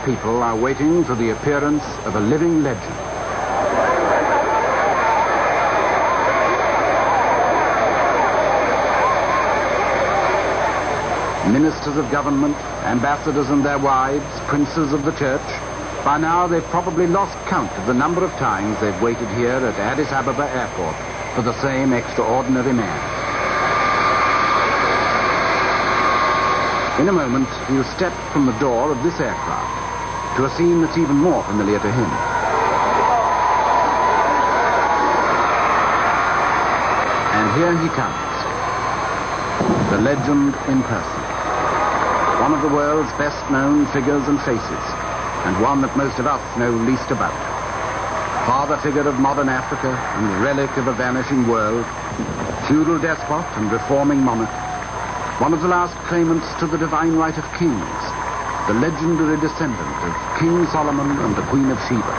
people are waiting for the appearance of a living legend. Ministers of government, ambassadors and their wives, princes of the church. By now, they've probably lost count of the number of times they've waited here at Addis Ababa Airport for the same extraordinary man. In a moment, he'll step from the door of this aircraft to a scene that's even more familiar to him. And here he comes. The legend in person. One of the world's best-known figures and faces, and one that most of us know least about. Father figure of modern Africa and relic of a vanishing world, feudal despot and reforming monarch, one of the last claimants to the divine right of kings, the legendary descendant of King Solomon and the Queen of Sheba.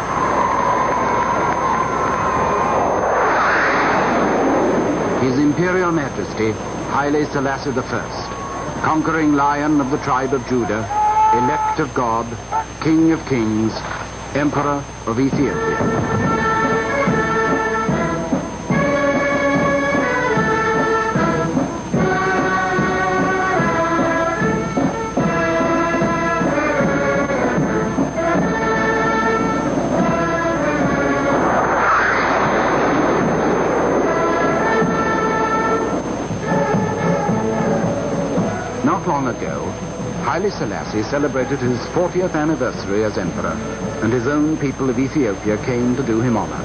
His Imperial Majesty, Haile Selassie I, conquering lion of the tribe of Judah, elect of God, King of kings, Emperor of Ethiopia. Not long ago, Haile Selassie celebrated his 40th anniversary as emperor, and his own people of Ethiopia came to do him honor.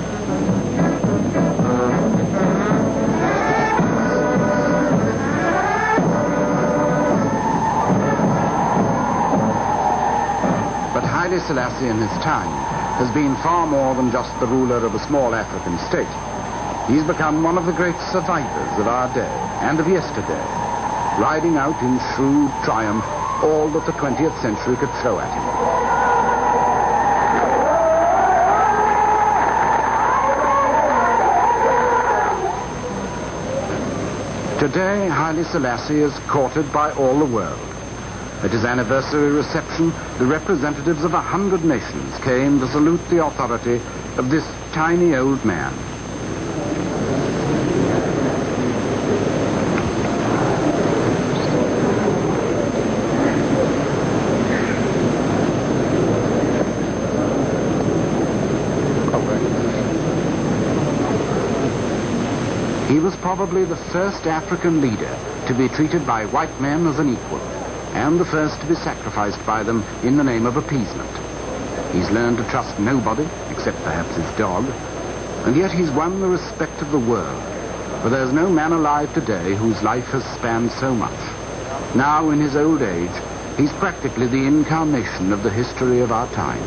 But Haile Selassie in his time has been far more than just the ruler of a small African state. He's become one of the great survivors of our day and of yesterday, riding out in shrewd triumph all that the 20th century could throw at him. Today, Haile Selassie is courted by all the world. At his anniversary reception, the representatives of 100 nations came to salute the authority of this tiny old man. He was probably the first African leader to be treated by white men as an equal, and the first to be sacrificed by them in the name of appeasement. He's learned to trust nobody, except perhaps his dog, and yet he's won the respect of the world, for there's no man alive today whose life has spanned so much. Now, in his old age, he's practically the incarnation of the history of our time.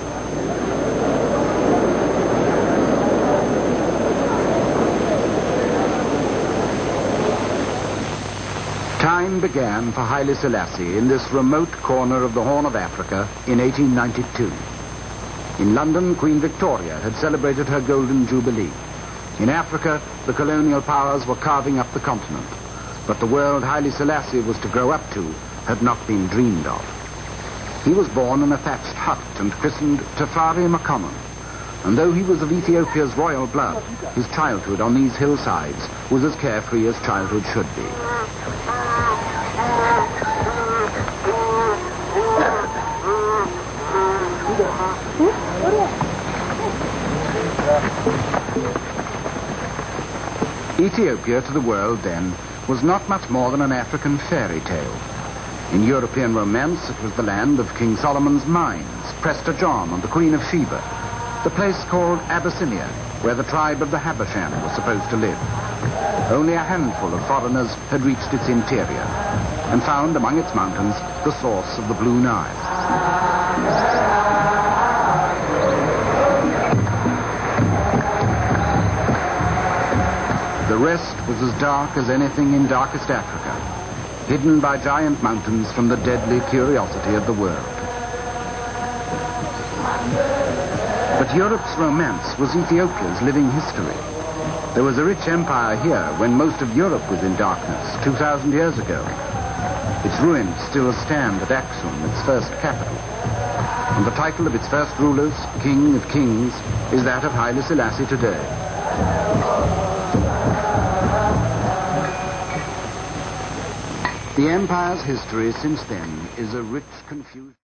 Time began for Haile Selassie in this remote corner of the Horn of Africa in 1892. In London, Queen Victoria had celebrated her Golden Jubilee. In Africa, the colonial powers were carving up the continent. But the world Haile Selassie was to grow up to had not been dreamed of. He was born in a thatched hut and christened Tafari Makonnen. And though he was of Ethiopia's royal blood, his childhood on these hillsides was as carefree as childhood should be. Ethiopia to the world then was not much more than an African fairy tale. In European romance, it was the land of King Solomon's mines, Prester John and the Queen of Sheba, the place called Abyssinia, where the tribe of the Habeshan was supposed to live. Only a handful of foreigners had reached its interior and found among its mountains the source of the Blue Nile. The rest was as dark as anything in darkest Africa, hidden by giant mountains from the deadly curiosity of the world. But Europe's romance was Ethiopia's living history. There was a rich empire here when most of Europe was in darkness 2,000 years ago. Its ruins still stand at Aksum, its first capital. and the title of its first rulers, King of Kings, is that of Haile Selassie today. The empire's history since then is a rich, confused...